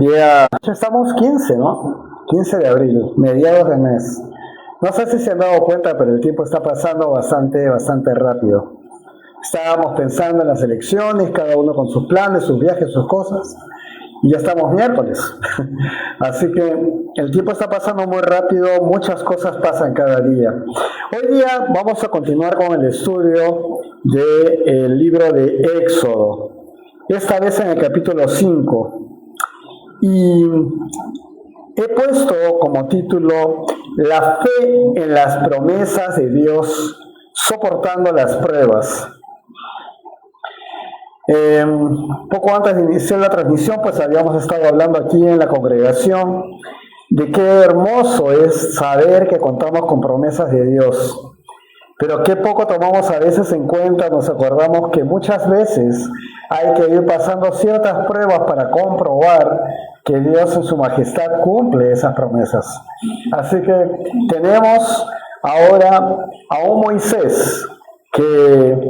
Ya estamos 15, ¿no? 15 de abril, mediados de mes. No sé si se han dado cuenta, pero el tiempo está pasando bastante rápido. Estábamos pensando en las elecciones, cada uno con sus planes, sus viajes, sus cosas, y ya estamos miércoles. Así que el tiempo está pasando muy rápido, muchas cosas pasan cada día. Hoy día vamos a continuar con el estudio del libro de Éxodo, esta vez en el capítulo 5. Y he puesto como título La fe en las promesas de Dios soportando las pruebas. Poco antes de iniciar la transmisión, pues habíamos estado hablando aquí en la congregación de qué hermoso es saber que contamos con promesas de Dios. Pero qué poco tomamos a veces en cuenta, nos acordamos que muchas veces hay que ir pasando ciertas pruebas para comprobar que Dios en su majestad cumple esas promesas. Así que tenemos ahora a un Moisés que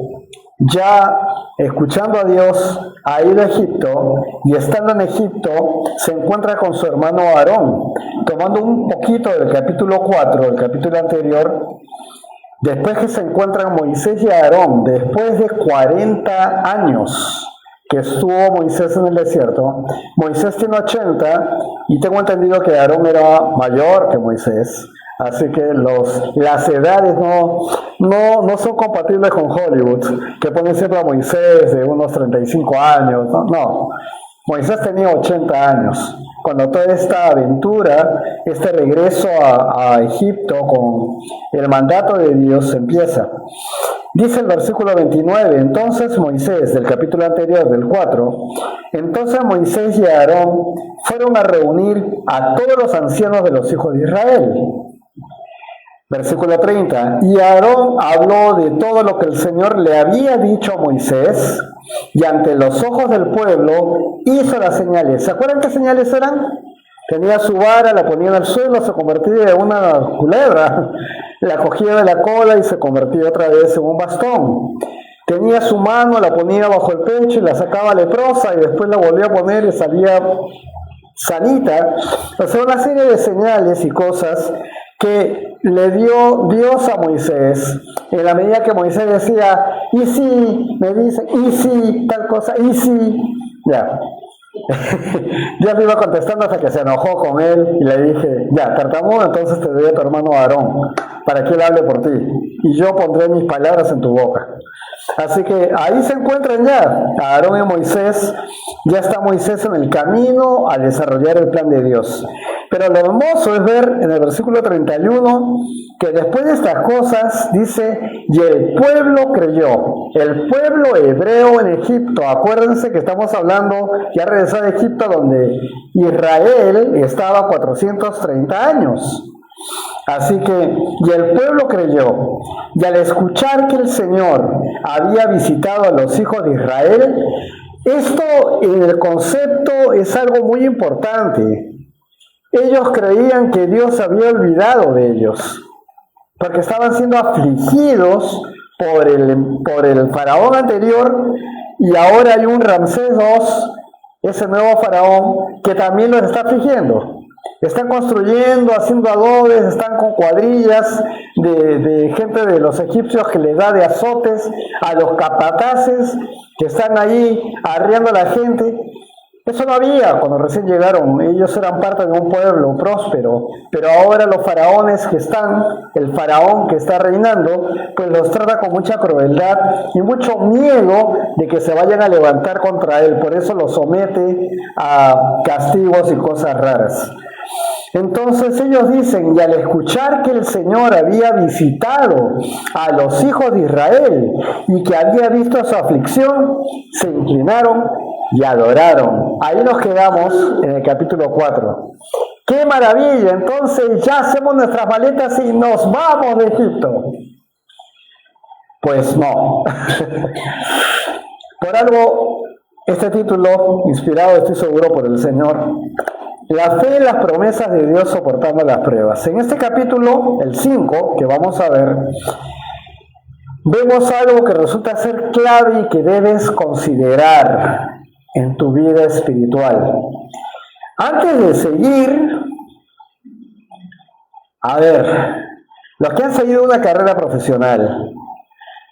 ya escuchando a Dios ha ido a Egipto y estando en Egipto se encuentra con su hermano Aarón, tomando un poquito del capítulo 4, del capítulo anterior. Después que se encuentran Moisés y Aarón, después de 40 años que estuvo Moisés en el desierto, Moisés tiene 80 y tengo entendido que Aarón era mayor que Moisés. Así que las edades no son compatibles con Hollywood, que ponen siempre a Moisés de unos 35 años. No. Moisés tenía 80 años. Cuando toda esta aventura, este regreso a Egipto con el mandato de Dios empieza. Dice el versículo 29, entonces Moisés, del capítulo anterior, del 4, entonces Moisés y Aarón fueron a reunir a todos los ancianos de los hijos de Israel. Versículo 30, y Aarón habló de todo lo que el Señor le había dicho a Moisés, y ante los ojos del pueblo hizo las señales. ¿Se acuerdan qué señales eran? Tenía su vara, la ponía en el suelo, se convertía en una culebra, la cogía de la cola y se convertía otra vez en un bastón. Tenía su mano, la ponía bajo el pecho y la sacaba leprosa y después la volvía a poner y salía sanita. O sea, una serie de señales y cosas que le dio Dios a Moisés, en la medida que Moisés decía, y si, me dice, y si, tal cosa, y si, ya. Dios le iba contestando hasta que se enojó con él y le dije, ya, tartamudo, entonces te doy a tu hermano Aarón, para que él hable por ti, y yo pondré mis palabras en tu boca. Así que ahí se encuentran ya Aarón y Moisés. Ya está Moisés en el camino a desarrollar el plan de Dios. Pero lo hermoso es ver en el versículo 31 que después de estas cosas dice, y el pueblo creyó, el pueblo hebreo en Egipto. Acuérdense que estamos hablando, ya regresó de Egipto donde Israel estaba 430 años. Así que, y el pueblo creyó, y al escuchar que el Señor había visitado a los hijos de Israel, esto en el concepto es algo muy importante. Ellos creían que Dios había olvidado de ellos, porque estaban siendo afligidos por el faraón anterior, y ahora hay un Ramsés II, ese nuevo faraón, que también los está afligiendo. Están construyendo, haciendo adobes, están con cuadrillas de gente de los egipcios que les da de azotes a los capataces que están ahí arriando a la gente. Eso no había cuando recién llegaron, ellos eran parte de un pueblo próspero, pero ahora los faraones que están, el faraón que está reinando, pues los trata con mucha crueldad y mucho miedo de que se vayan a levantar contra él, por eso los somete a castigos y cosas raras. Entonces ellos dicen, y al escuchar que el Señor había visitado a los hijos de Israel y que había visto su aflicción, se inclinaron y adoraron. Ahí nos quedamos en el capítulo 4. ¡Qué maravilla! Entonces ya hacemos nuestras maletas y nos vamos de Egipto. Pues no. Por algo, este título, inspirado estoy seguro por el Señor, la fe en las promesas de Dios soportando las pruebas. En este capítulo, el 5, que vamos a ver, vemos algo que resulta ser clave y que debes considerar en tu vida espiritual. Antes de seguir, a ver, los que han seguido una carrera profesional,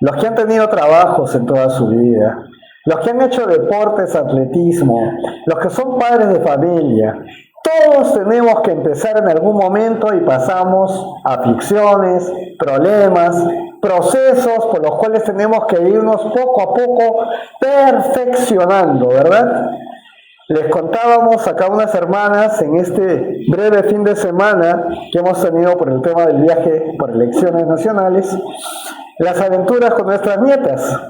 los que han tenido trabajos en toda su vida, los que han hecho deportes, atletismo, los que son padres de familia, todos tenemos que empezar en algún momento y pasamos aflicciones, problemas, procesos por los cuales tenemos que irnos poco a poco perfeccionando, ¿verdad? Les contábamos acá unas hermanas en este breve fin de semana que hemos tenido por el tema del viaje por elecciones nacionales, las aventuras con nuestras nietas.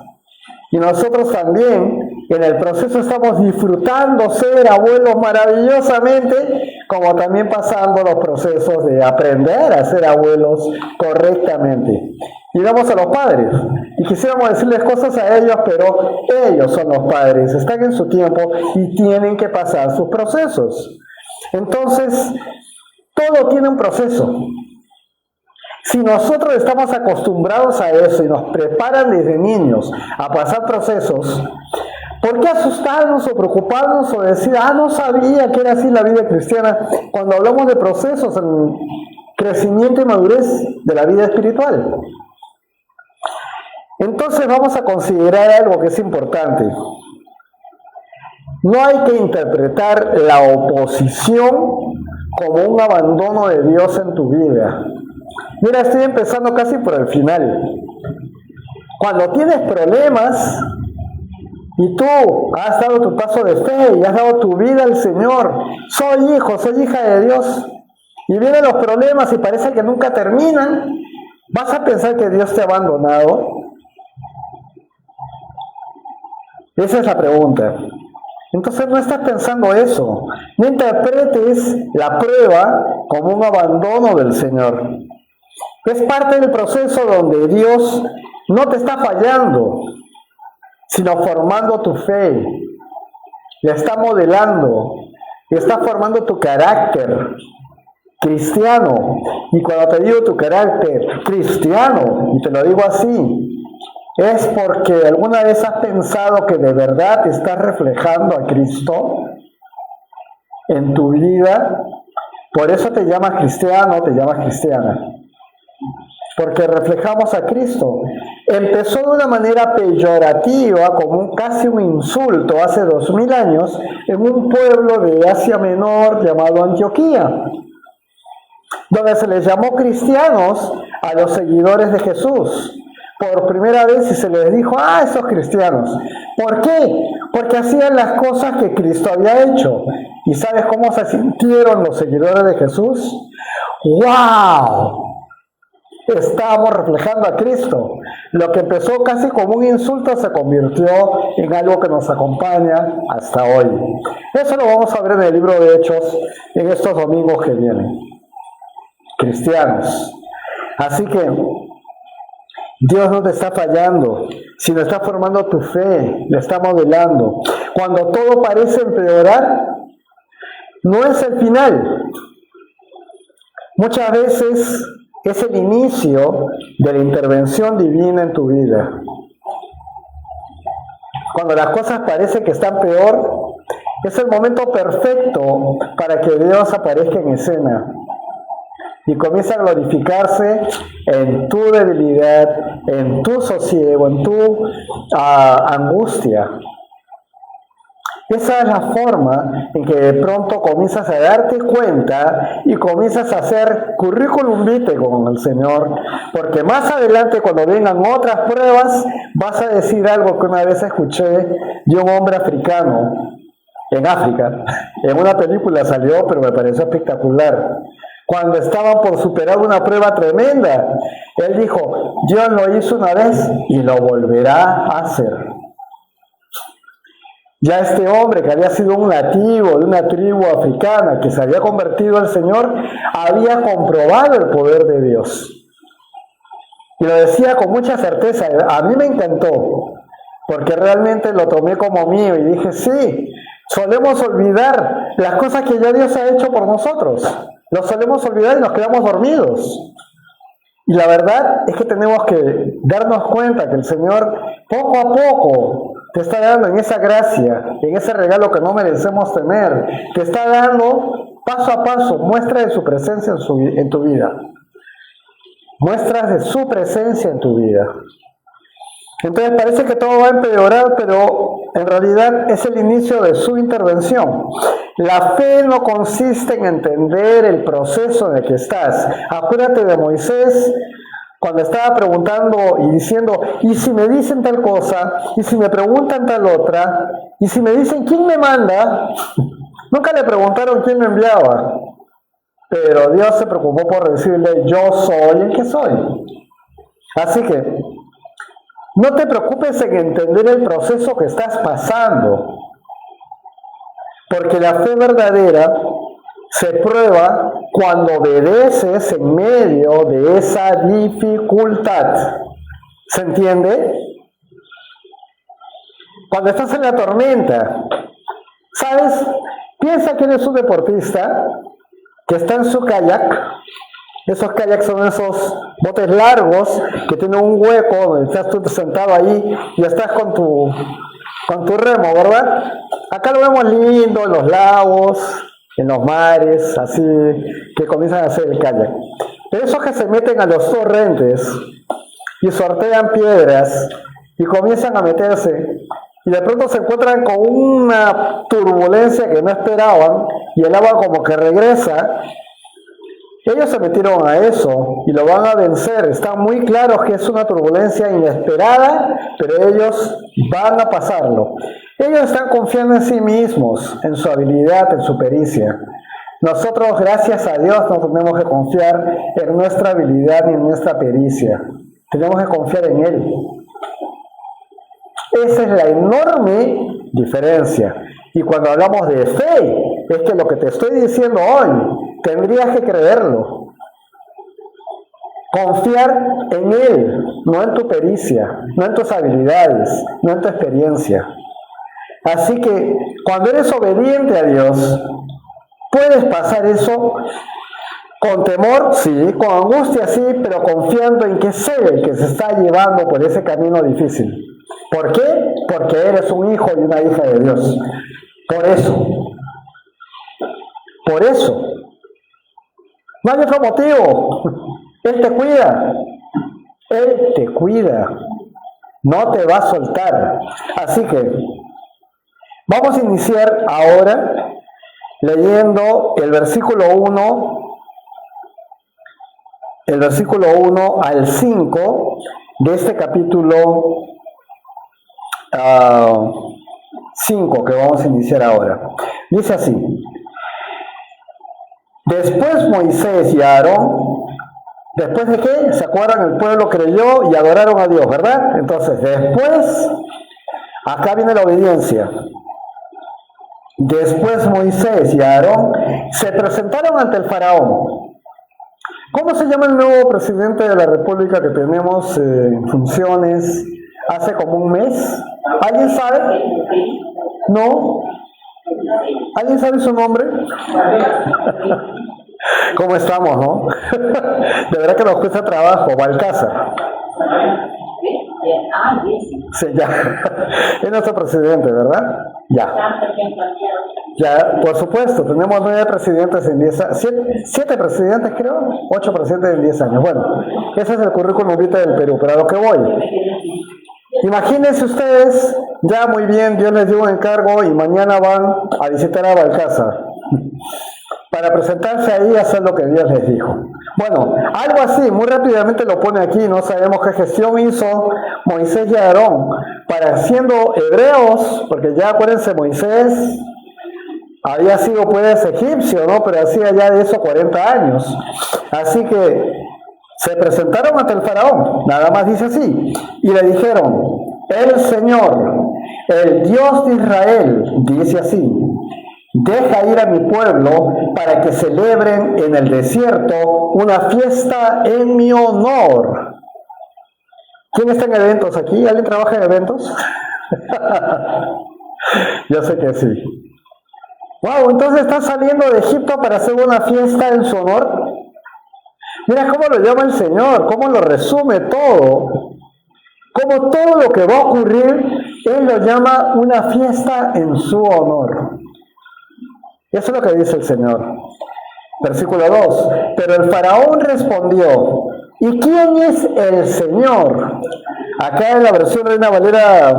Y nosotros también en el proceso estamos disfrutando ser abuelos maravillosamente, como también pasando los procesos de aprender a ser abuelos correctamente. Y vamos a los padres, y quisiéramos decirles cosas a ellos, pero ellos son los padres, están en su tiempo y tienen que pasar sus procesos. Entonces, todo tiene un proceso. Si nosotros estamos acostumbrados a eso y nos preparan desde niños a pasar procesos, ¿por qué asustarnos o preocuparnos o decir, no sabía que era así la vida cristiana cuando hablamos de procesos en crecimiento y madurez de la vida espiritual? Entonces vamos a considerar algo que es importante. No hay que interpretar la oposición como un abandono de Dios en tu vida. Mira, estoy empezando casi por el final. Cuando tienes problemas y tú has dado tu paso de fe y has dado tu vida al Señor, soy hijo, soy hija de Dios, y vienen los problemas y parece que nunca terminan, ¿vas a pensar que Dios te ha abandonado? Esa es la pregunta. Entonces no estás pensando eso. No interpretes la prueba como un abandono del Señor. Es parte del proceso donde Dios no te está fallando, sino formando tu fe. Le está modelando, le está formando tu carácter cristiano. Y cuando te digo tu carácter cristiano, y te lo digo así, es porque alguna vez has pensado que de verdad estás reflejando a Cristo en tu vida. Por eso te llamas cristiano, te llamas cristiana. Porque reflejamos a Cristo. Empezó de una manera peyorativa, como casi un insulto, hace 2000 años, en un pueblo de Asia Menor llamado Antioquía, donde se les llamó cristianos a los seguidores de Jesús. Por primera vez y se les dijo, esos cristianos. ¿Por qué? Porque hacían las cosas que Cristo había hecho. ¿Y sabes cómo se sintieron los seguidores de Jesús? ¡Wow! Estábamos reflejando a Cristo. Lo que empezó casi como un insulto se convirtió en algo que nos acompaña hasta hoy. Eso lo vamos a ver en el libro de Hechos en estos domingos que vienen. Cristianos. Así que Dios no te está fallando, sino está formando tu fe, le está modelando. Cuando todo parece empeorar, no es el final. Muchas veces es el inicio de la intervención divina en tu vida. Cuando las cosas parecen que están peor, es el momento perfecto para que Dios aparezca en escena y comienza a glorificarse en tu debilidad, en tu sosiego, en tu angustia. Esa es la forma en que de pronto comienzas a darte cuenta y comienzas a hacer currículum vitae con el Señor, porque más adelante cuando vengan otras pruebas vas a decir algo que una vez escuché de un hombre africano en África. En una película salió, pero me pareció espectacular. Cuando estaban por superar una prueba tremenda, él dijo, Dios lo hizo una vez y lo volverá a hacer. Ya este hombre, que había sido un nativo de una tribu africana que se había convertido al Señor, había comprobado el poder de Dios. Y lo decía con mucha certeza. A mí me encantó, porque realmente lo tomé como mío y dije, sí, solemos olvidar las cosas que ya Dios ha hecho por nosotros. Lo solemos olvidar y nos quedamos dormidos. Y la verdad es que tenemos que darnos cuenta que el Señor poco a poco te está dando en esa gracia, en ese regalo que no merecemos tener, te está dando paso a paso muestras de su presencia en tu vida. Muestras de su presencia en tu vida. Entonces parece que todo va a empeorar, pero en realidad es el inicio de su intervención. La fe no consiste en entender el proceso en el que estás. Acuérdate de Moisés cuando estaba preguntando y diciendo, ¿y si me dicen tal cosa? ¿Y si me preguntan tal otra? ¿Y si me dicen quién me manda? Nunca le preguntaron quién me enviaba. Pero Dios se preocupó por decirle, yo soy el que soy. Así que no te preocupes en entender el proceso que estás pasando, porque la fe verdadera se prueba cuando obedeces en medio de esa dificultad. ¿Se entiende? Cuando estás en la tormenta, ¿sabes? Piensa que eres un deportista que está en su kayak. Esos kayaks son esos botes largos que tienen un hueco donde estás tú sentado ahí y estás con tu remo, ¿verdad? Acá lo vemos lindo en los lagos, en los mares, así que comienzan a hacer el kayak. Pero esos que se meten a los torrentes y sortean piedras y comienzan a meterse y de pronto se encuentran con una turbulencia que no esperaban y el agua como que regresa. Ellos se metieron a eso y lo van a vencer. Están muy claros que es una turbulencia inesperada, pero ellos van a pasarlo. Ellos están confiando en sí mismos, en su habilidad, en su pericia. Nosotros, gracias a Dios, no tenemos que confiar en nuestra habilidad ni en nuestra pericia. Tenemos que confiar en Él. Esa es la enorme diferencia. Y cuando hablamos de fe, es que lo que te estoy diciendo hoy, tendrías que creerlo. Confiar en Él, no en tu pericia, no en tus habilidades, no en tu experiencia. Así que cuando eres obediente a Dios, puedes pasar eso con temor, sí, con angustia, sí, pero confiando en que es Él el que se está llevando por ese camino difícil. ¿Por qué? Porque eres un hijo y una hija de Dios. Por eso. Por eso. No hay otro motivo. Él te cuida. Él te cuida. No te va a soltar. Así que vamos a iniciar ahora leyendo el versículo 1 al 5 de este capítulo 5 que vamos a iniciar ahora. Dice así: después Moisés y Aarón, ¿después de qué? ¿Se acuerdan? El pueblo creyó y adoraron a Dios, ¿verdad? Entonces, después, acá viene la obediencia. Después Moisés y Aarón se presentaron ante el faraón. ¿Cómo se llama el nuevo presidente de la República que tenemos en funciones hace como un mes? ¿Alguien sabe? ¿No? ¿Alguien sabe su nombre? ¿Cómo estamos, no? De verdad que nos cuesta trabajo. Balcázar. Sí, ya. Es nuestro presidente, ¿verdad? Ya. Ya, por supuesto, tenemos 9 presidentes en 10 años, 7 presidentes creo, 8 presidentes en 10 años. Bueno, ese es el currículum vitae del Perú, pero a lo que voy. Imagínense ustedes, ya muy bien, Dios les dio un encargo y mañana van a visitar a Balcázar para presentarse ahí y hacer lo que Dios les dijo. Bueno, algo así, muy rápidamente lo pone aquí, no sabemos qué gestión hizo Moisés y Aarón para siendo hebreos, porque ya acuérdense, Moisés había sido pues egipcio, ¿no? Pero hacía ya de eso 40 años. Así que se presentaron ante el faraón, nada más dice así, y le dijeron: el Señor, el Dios de Israel, dice así: deja ir a mi pueblo para que celebren en el desierto una fiesta en mi honor. ¿Quién está en eventos aquí? ¿Alguien trabaja en eventos? Yo sé que sí. Wow, entonces está saliendo de Egipto para hacer una fiesta en su honor. Mira cómo lo llama el Señor, cómo lo resume todo. como todo lo que va a ocurrir, él lo llama una fiesta en su honor. Eso es lo que dice el Señor. Versículo 2. Pero el faraón respondió, ¿y quién es el Señor? Acá en la versión Reina Valera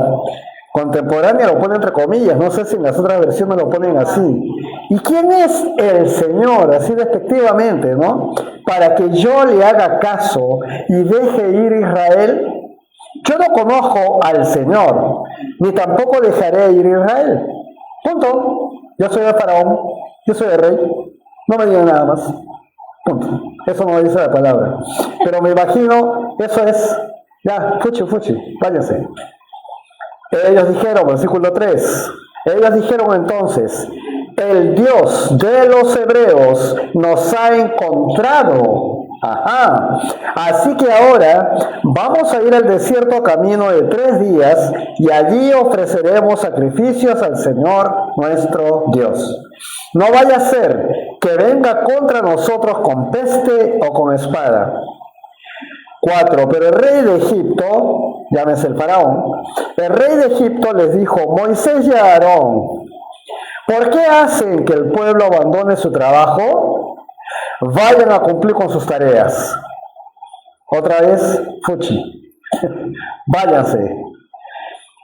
contemporánea lo pone entre comillas, no sé si en las otras versiones lo ponen así. ¿Y quién es el Señor? Así despectivamente, ¿no? Para que yo le haga caso y deje ir a Israel. Yo no conozco al Señor, ni tampoco dejaré ir a Israel. Punto. Yo soy el faraón, yo soy el rey. No me digan nada más. Punto. Eso no dice la palabra. Pero me imagino, eso es, ya, fuchi, váyanse. Ellos dijeron, versículo 3, ellos dijeron entonces, el Dios de los hebreos nos ha encontrado. Ajá. Así que ahora vamos a ir al desierto camino de 3 días y allí ofreceremos sacrificios al Señor nuestro Dios. No vaya a ser que venga contra nosotros con peste o con espada. 4. Pero el rey de Egipto, llámese el faraón, el rey de Egipto les dijo, Moisés y Aarón, ¿por qué hacen que el pueblo abandone su trabajo? Vayan a cumplir con sus tareas. Otra vez, fuchi. Váyanse.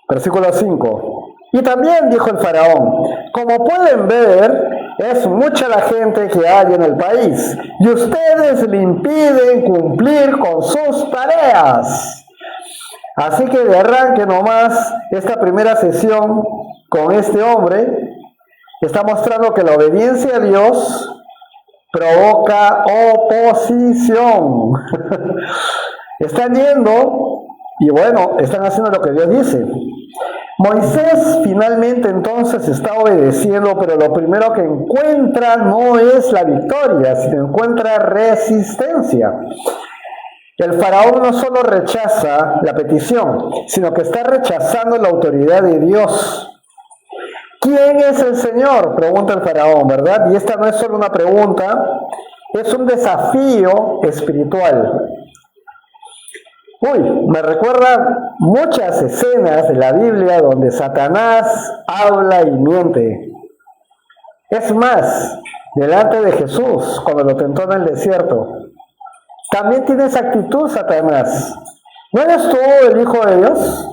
Versículo 5. Y también dijo el faraón, como pueden ver, es mucha la gente que hay en el país y ustedes le impiden cumplir con sus tareas. Así que de arranque nomás, esta primera sesión con este hombre está mostrando que la obediencia a Dios provoca oposición. Están yendo y bueno, están haciendo lo que Dios dice. Moisés finalmente entonces está obedeciendo, pero lo primero que encuentra no es la victoria, sino encuentra resistencia. El faraón no solo rechaza la petición, sino que está rechazando la autoridad de Dios. ¿Quién es el Señor?, pregunta el faraón, ¿verdad? Y esta no es solo una pregunta, es un desafío espiritual. Me recuerda muchas escenas de la Biblia donde Satanás habla y miente. Es más, delante de Jesús, cuando lo tentó en el desierto, también tiene esa actitud Satanás. ¿No eres tú el Hijo de Dios?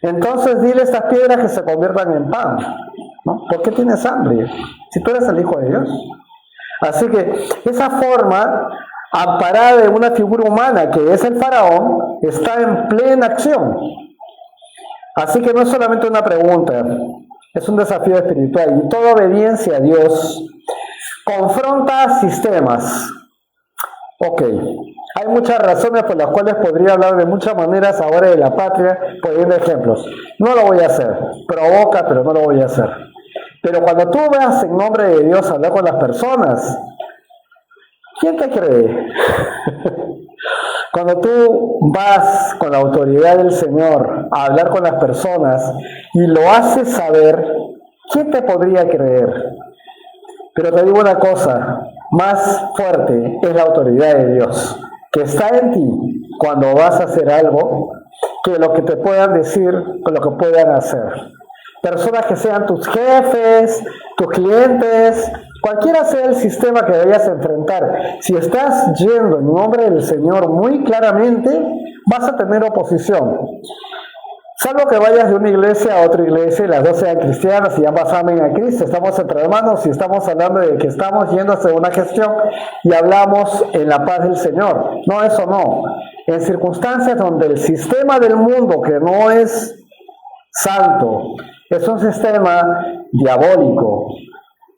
Entonces dile a estas piedras que se conviertan en pan, ¿no? ¿Por qué tienes hambre? Si tú eres el Hijo de Dios. Así que esa forma, amparada en una figura humana que es el faraón, está en plena acción. Así que no es solamente una pregunta, es un desafío espiritual. Y toda obediencia a Dios confronta sistemas. Hay muchas razones por las cuales podría hablar de muchas maneras ahora de la patria, poniendo ejemplos. No lo voy a hacer, provoca, pero no lo voy a hacer. Pero cuando tú vas en nombre de Dios a hablar con las personas, ¿quién te cree? Cuando tú vas con la autoridad del Señor a hablar con las personas y lo haces saber, ¿quién te podría creer? Pero te digo una cosa, más fuerte es la autoridad de Dios, que está en ti cuando vas a hacer algo, que lo que te puedan decir, que lo que puedan hacer. Personas que sean tus jefes, tus clientes, cualquiera sea el sistema que vayas a enfrentar, si estás yendo en nombre del Señor muy claramente, vas a tener oposición. Salvo que vayas de una iglesia a otra iglesia y las dos sean cristianas y ambas amen a Cristo, estamos entre hermanos y estamos hablando de que estamos yendo hacia una gestión y hablamos en la paz del Señor. No, eso no. En circunstancias donde el sistema del mundo, que no es santo, es un sistema diabólico.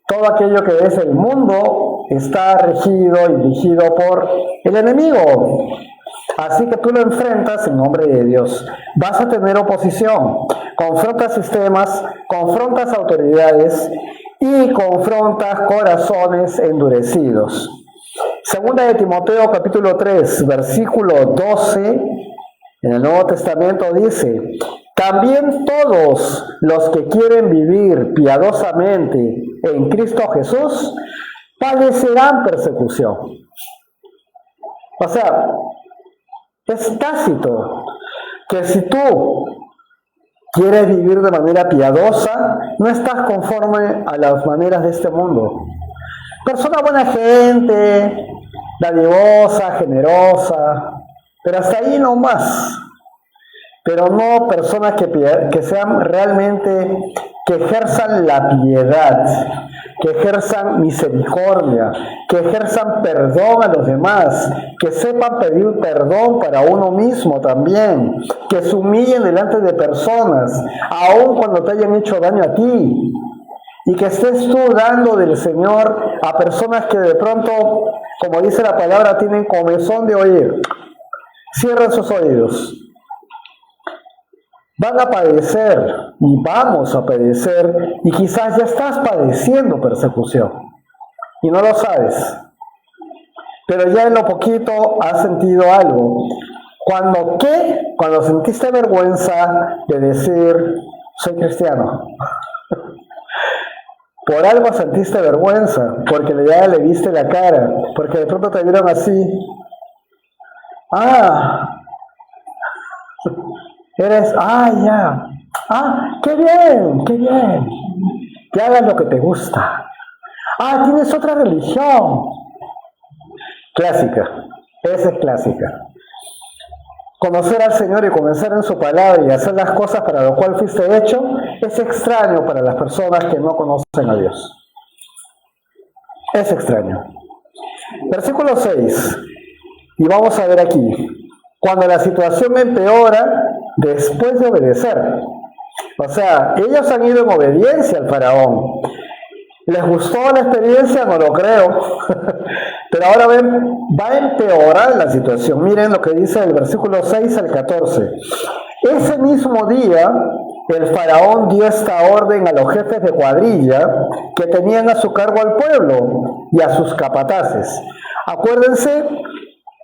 Todo aquello que es el mundo está regido y dirigido por el enemigo. Así que tú lo enfrentas en nombre de Dios. Vas a tener oposición, confrontas sistemas, confrontas autoridades y confrontas corazones endurecidos. Segunda de Timoteo capítulo 3, versículo 12, en el Nuevo Testamento dice, también todos los que quieren vivir piadosamente en Cristo Jesús padecerán persecución. O sea, es tácito. que si tú quieres vivir de manera piadosa, no estás conforme a las maneras de este mundo. Persona buena gente, dadivosa, generosa, pero hasta ahí no más. Pero no personas que sean realmente, que ejerzan la piedad, que ejerzan misericordia, que ejerzan perdón a los demás, que sepan pedir perdón para uno mismo también, que se humillen delante de personas, aun cuando te hayan hecho daño a ti, y que estés tú dando del Señor a personas que de pronto, como dice la palabra, tienen comezón de oír. Cierren sus oídos. Van a padecer y vamos a padecer, y quizás ya estás padeciendo persecución y no lo sabes, pero ya en lo poquito has sentido algo. Cuando sentiste vergüenza de decir soy cristiano. Por algo sentiste vergüenza, porque ya le viste la cara, porque de pronto te vieron así. Ya. Qué bien. Que hagas lo que te gusta. Tienes otra religión. Clásica. Esa es clásica. Conocer al Señor y comenzar en su palabra y hacer las cosas para lo cual fuiste hecho es extraño para las personas que no conocen a Dios. Es extraño. Versículo 6. Y vamos a ver aquí. Cuando la situación empeora después de obedecer. O sea, ellos han ido en obediencia al faraón. ¿Les gustó la experiencia? No lo creo. Pero ahora va a empeorar la situación. Miren lo que dice el versículo 6 al 14. Ese mismo día, el faraón dio esta orden a los jefes de cuadrilla que tenían a su cargo al pueblo y a sus capataces. Acuérdense,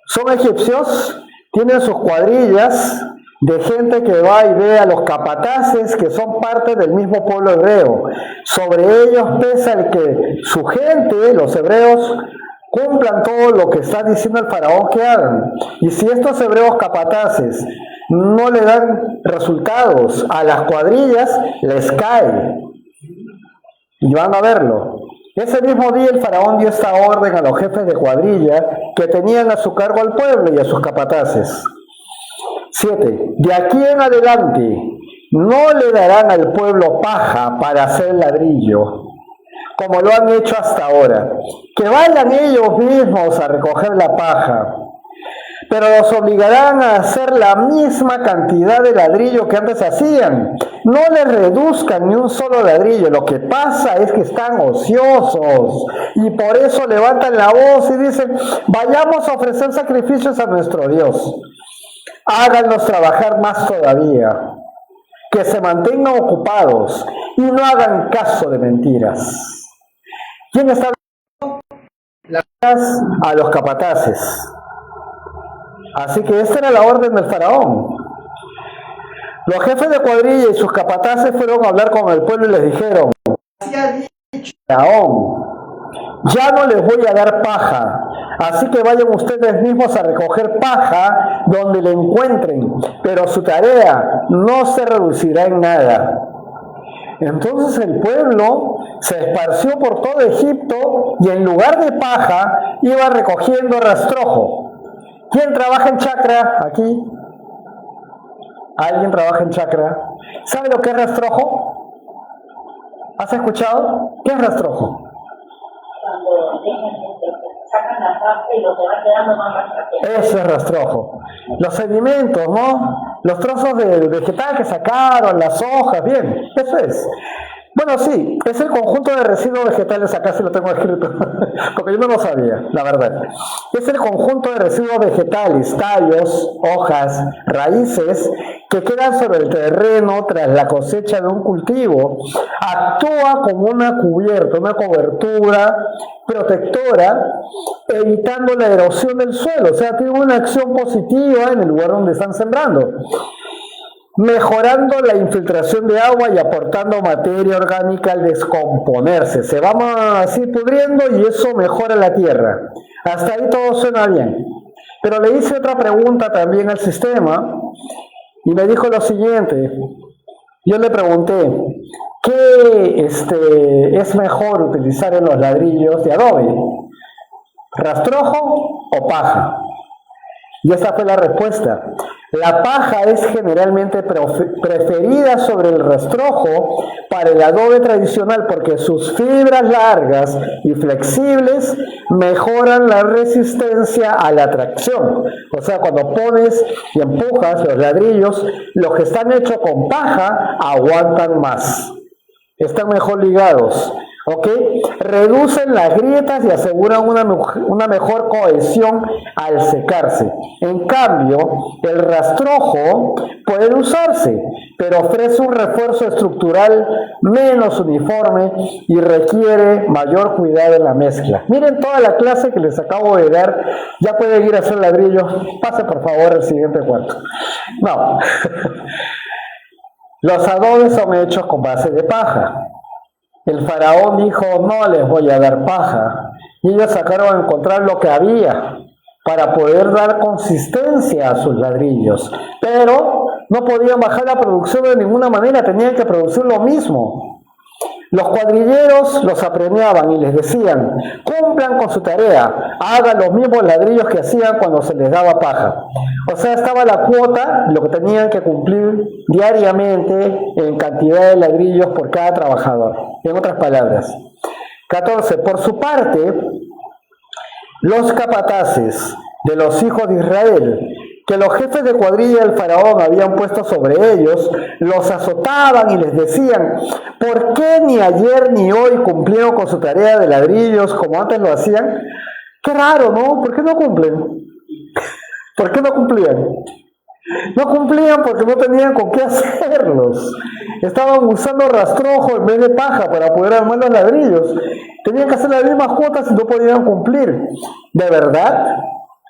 son egipcios, tienen sus cuadrillas de gente que va y ve a los capataces que son parte del mismo pueblo hebreo. Sobre ellos pesa el que su gente, los hebreos, cumplan todo lo que está diciendo el faraón que hagan. Y si estos hebreos capataces no le dan resultados a las cuadrillas, les cae. Y van a verlo. Ese mismo día el faraón dio esta orden a los jefes de cuadrilla que tenían a su cargo al pueblo y a sus capataces. 7. De aquí en adelante no le darán al pueblo paja para hacer ladrillo, como lo han hecho hasta ahora. Que vayan ellos mismos a recoger la paja, pero los obligarán a hacer la misma cantidad de ladrillo que antes hacían. No les reduzcan ni un solo ladrillo. Lo que pasa es que están ociosos y por eso levantan la voz y dicen: vayamos a ofrecer sacrificios a nuestro Dios. Háganlos trabajar más todavía, que se mantengan ocupados y no hagan caso de mentiras. ¿Quién está hablando? A los capataces. Así que esta era la orden del faraón. Los jefes de cuadrilla y sus capataces fueron a hablar con el pueblo y les dijeron: así ha dicho faraón, ya no les voy a dar paja, así que vayan ustedes mismos a recoger paja donde la encuentren, pero su tarea no se reducirá en nada. Entonces el pueblo se esparció por todo Egipto y en lugar de paja iba recogiendo rastrojo. ¿Quién trabaja en chacra aquí? ¿Alguien trabaja en chacra? ¿Sabe lo que es rastrojo? ¿Has escuchado? ¿Qué es rastrojo? Cuando sacan la pasta y lo que va quedando más rastrojo. Eso es rastrojo. Los sedimentos, ¿no? Los trozos de vegetal que sacaron, las hojas, bien, eso es. Bueno, sí, es el conjunto de residuos vegetales, acá sí lo tengo escrito, porque yo no lo sabía, la verdad. Es el conjunto de residuos vegetales, tallos, hojas, raíces, que quedan sobre el terreno tras la cosecha de un cultivo. Actúa como una cubierta, una cobertura protectora, evitando la erosión del suelo. O sea, tiene una acción positiva en el lugar donde están sembrando, mejorando la infiltración de agua y aportando materia orgánica al descomponerse. Se va así pudriendo y eso mejora la tierra. Hasta ahí todo suena bien. Pero le hice otra pregunta también al sistema y me dijo lo siguiente. Yo le pregunté, ¿qué es mejor utilizar en los ladrillos de adobe? ¿Rastrojo o paja? Y esa fue la respuesta. La paja es generalmente preferida sobre el rastrojo para el adobe tradicional porque sus fibras largas y flexibles mejoran la resistencia a la tracción. O sea, cuando pones y empujas los ladrillos, los que están hechos con paja aguantan más. Están mejor ligados. ¿Ok? Reducen las grietas y aseguran una mejor cohesión al secarse. En cambio, el rastrojo puede usarse, pero ofrece un refuerzo estructural menos uniforme y requiere mayor cuidado en la mezcla. Miren toda la clase que les acabo de dar. Ya pueden ir a hacer ladrillos. Pase por favor al siguiente cuarto. No. Los adobes son hechos con base de paja. El faraón dijo, no les voy a dar paja. Y ellos sacaron a encontrar lo que había para poder dar consistencia a sus ladrillos. Pero no podían bajar la producción de ninguna manera, tenían que producir lo mismo. Los cuadrilleros los apremiaban y les decían, cumplan con su tarea, hagan los mismos ladrillos que hacían cuando se les daba paja. O sea, estaba la cuota, lo que tenían que cumplir diariamente en cantidad de ladrillos por cada trabajador. En otras palabras. 14. Por su parte, los capataces de los hijos de Israel, que los jefes de cuadrilla del faraón habían puesto sobre ellos, los azotaban y les decían, ¿por qué ni ayer ni hoy cumplieron con su tarea de ladrillos como antes lo hacían? Qué raro, ¿no? ¿Por qué no cumplen? ¿Por qué no cumplían? No cumplían porque no tenían con qué hacerlos. Estaban usando rastrojo en vez de paja para poder armar los ladrillos. Tenían que hacer las mismas cuotas y no podían cumplir. ¿De verdad?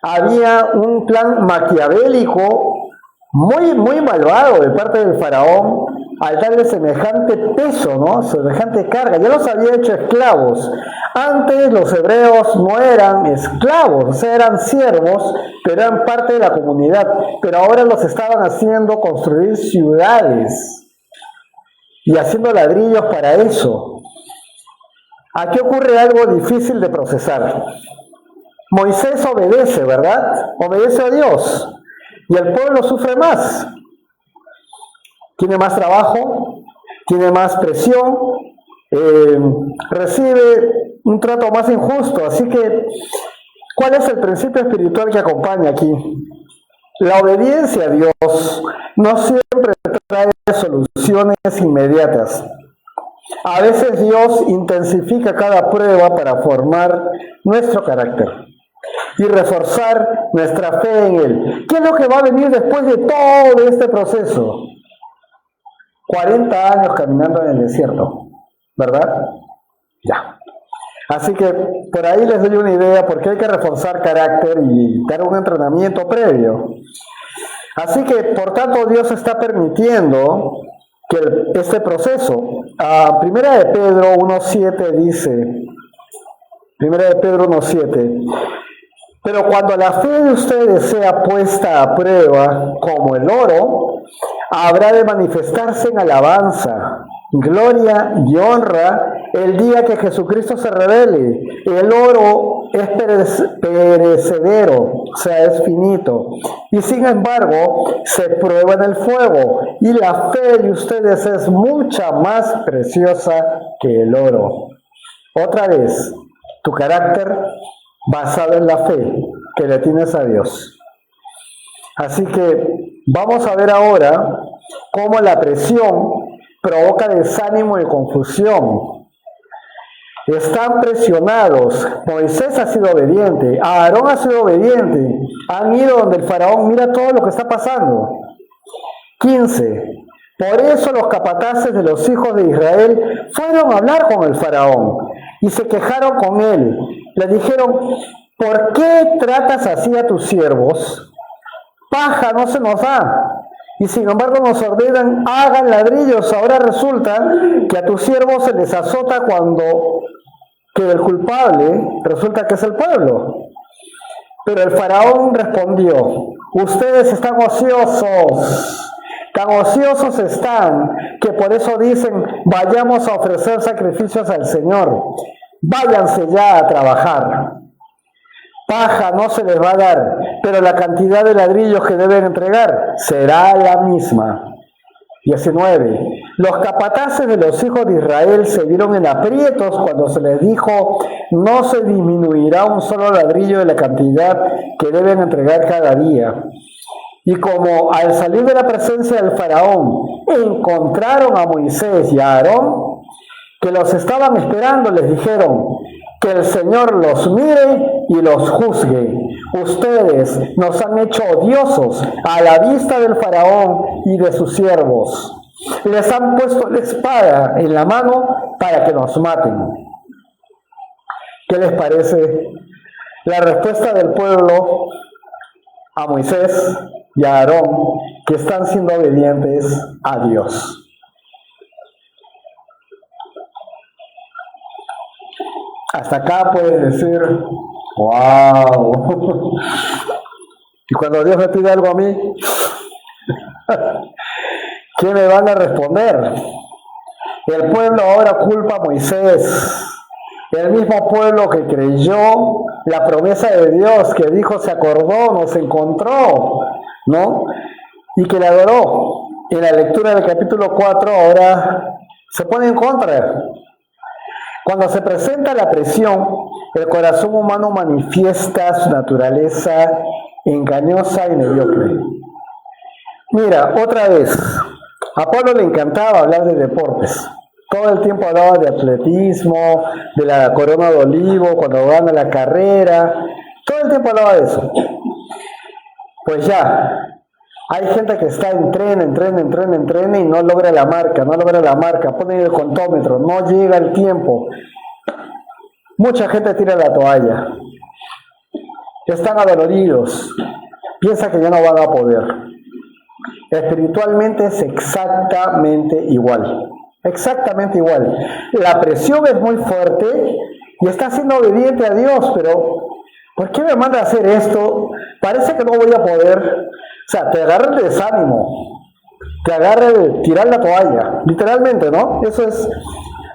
Había un plan maquiavélico muy malvado de parte del faraón al darle semejante peso, ¿no? Semejante carga. Ya los había hecho esclavos. Antes los hebreos no eran esclavos, o sea, eran siervos, pero eran parte de la comunidad. Pero ahora los estaban haciendo construir ciudades y haciendo ladrillos para eso. Aquí ocurre algo difícil de procesar. Moisés obedece, ¿verdad? Obedece a Dios. Y el pueblo sufre más. Tiene más trabajo, tiene más presión, recibe un trato más injusto. Así que, ¿cuál es el principio espiritual que acompaña aquí? La obediencia a Dios no siempre trae soluciones inmediatas. A veces Dios intensifica cada prueba para formar nuestro carácter y reforzar nuestra fe en Él. ¿Qué es lo que va a venir después de todo este proceso? 40 años caminando en el desierto, ¿verdad? Ya. Así que por ahí les doy una idea porque hay que reforzar carácter y dar un entrenamiento previo. Así que, por tanto, Dios está permitiendo que este proceso. Primera de Pedro 1.7 dice, Primera de Pedro 1.7, pero cuando la fe de ustedes sea puesta a prueba como el oro, habrá de manifestarse en alabanza, gloria y honra el día que Jesucristo se revele. El oro es perecedero, o sea, es finito, y sin embargo se prueba en el fuego, y la fe de ustedes es mucha más preciosa que el oro. Otra vez, tu carácter basado en la fe que le tienes a Dios. Así que vamos a ver ahora cómo la presión provoca desánimo y confusión. Están presionados. Moisés ha sido obediente, Aarón ha sido obediente, han ido donde el faraón, mira todo lo que está pasando. 15. Por eso los capataces de los hijos de Israel fueron a hablar con el faraón y se quejaron con él. Le dijeron, ¿por qué tratas así a tus siervos? Paja no se nos da. Y sin embargo nos ordenan, hagan ladrillos. Ahora resulta que a tus siervos se les azota cuando que el culpable resulta que es el pueblo. Pero el faraón respondió, ustedes están ociosos. Tan ociosos están que por eso dicen, vayamos a ofrecer sacrificios al Señor. Váyanse ya a trabajar. Paja no se les va a dar, pero la cantidad de ladrillos que deben entregar será la misma. 19. Los capataces de los hijos de Israel se vieron en aprietos cuando se les dijo, no se disminuirá un solo ladrillo de la cantidad que deben entregar cada día. Y como al salir de la presencia del faraón encontraron a Moisés y a Aarón, que los estaban esperando, les dijeron, que el Señor los mire y los juzgue. Ustedes nos han hecho odiosos a la vista del faraón y de sus siervos. Les han puesto la espada en la mano para que nos maten. ¿Qué les parece la respuesta del pueblo a Moisés y a Aarón, que están siendo obedientes a Dios? Hasta acá puedes decir, wow. Y cuando Dios me pide algo a mí, ¿qué me van a responder? El pueblo ahora culpa a Moisés. El mismo pueblo que creyó la promesa de Dios, que dijo, se acordó, nos encontró, ¿no? Y que le adoró. En la lectura del capítulo 4 ahora se pone en contra. Cuando se presenta la presión, el corazón humano manifiesta su naturaleza engañosa y mediocre. Mira, otra vez, a Pablo le encantaba hablar de deportes. Todo el tiempo hablaba de atletismo, de la corona de olivo, cuando gana la carrera. Todo el tiempo hablaba de eso. Pues ya, hay gente que está entrena y no logra la marca, pone el contómetro, no llega el tiempo. Mucha gente tira la toalla. Están adoloridos, piensan que ya no van a poder. Espiritualmente es exactamente igual. Exactamente igual. La presión es muy fuerte y está siendo obediente a Dios, pero ¿por qué me manda a hacer esto? Parece que no voy a poder. O sea, te agarra el desánimo, te agarra el tirar la toalla, literalmente, ¿no? Eso es,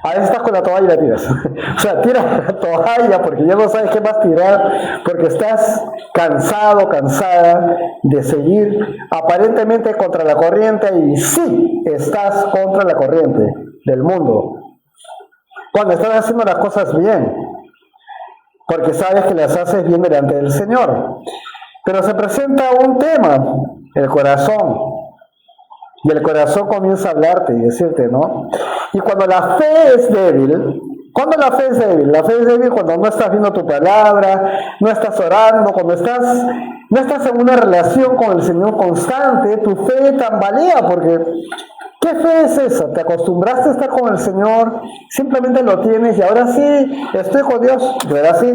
a veces estás con la toalla y la tiras. O sea, tiras la toalla porque ya no sabes qué más tirar, porque estás cansado, cansada de seguir aparentemente contra la corriente, y sí, estás contra la corriente del mundo. Cuando estás haciendo las cosas bien, porque sabes que las haces bien delante del Señor. Pero se presenta un tema, el corazón. Y el corazón comienza a hablarte y decirte, ¿no? Y cuando la fe es débil, ¿cuándo la fe es débil? La fe es débil cuando no estás viendo tu palabra, no estás orando, cuando no estás en una relación con el Señor constante, tu fe tambalea, porque ¿qué fe es esa? ¿Te acostumbraste a estar con el Señor? Simplemente lo tienes y ahora sí, estoy con Dios. Yo era así,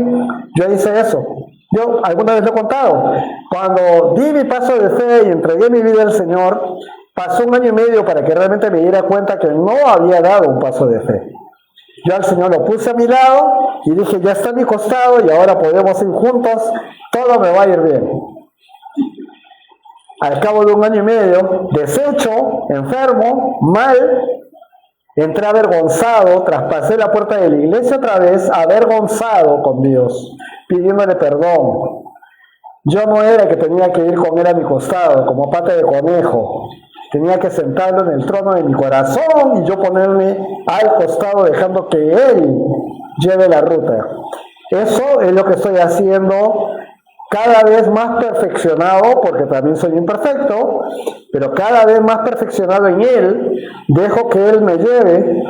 yo hice eso. Yo alguna vez lo he contado. Cuando di mi paso de fe y entregué mi vida al Señor, pasó 1 año y medio para que realmente me diera cuenta que no había dado un paso de fe. Yo al Señor lo puse a mi lado y dije, ya está a mi costado y ahora podemos ir juntos, todo me va a ir bien. Al cabo de 1 año y medio, deshecho, enfermo, mal, entré avergonzado, traspasé la puerta de la iglesia otra vez, avergonzado con Dios, pidiéndole perdón. Yo no era el que tenía que ir con él a mi costado, como pata de conejo. Tenía que sentarlo en el trono de mi corazón y yo ponerme al costado dejando que él lleve la ruta. Eso es lo que estoy haciendo, cada vez más perfeccionado, porque también soy imperfecto, pero cada vez más perfeccionado en él. Dejo que él me lleve.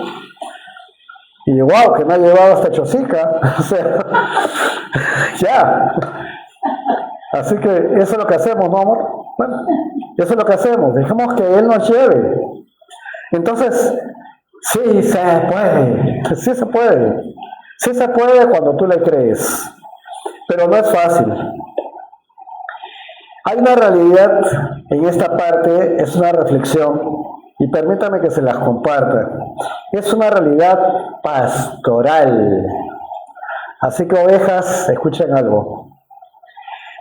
Y wow, que me ha llevado hasta Chosica. O sea, ya. Así que eso es lo que hacemos, ¿no, amor? Bueno, eso es lo que hacemos. Dejemos que él nos lleve. Entonces, sí se puede. Sí se puede. Sí se puede cuando tú le crees. Pero no es fácil. Hay una realidad en esta parte, es una reflexión, y permítame que se las comparta. Es una realidad pastoral. Así que, ovejas, escuchen algo.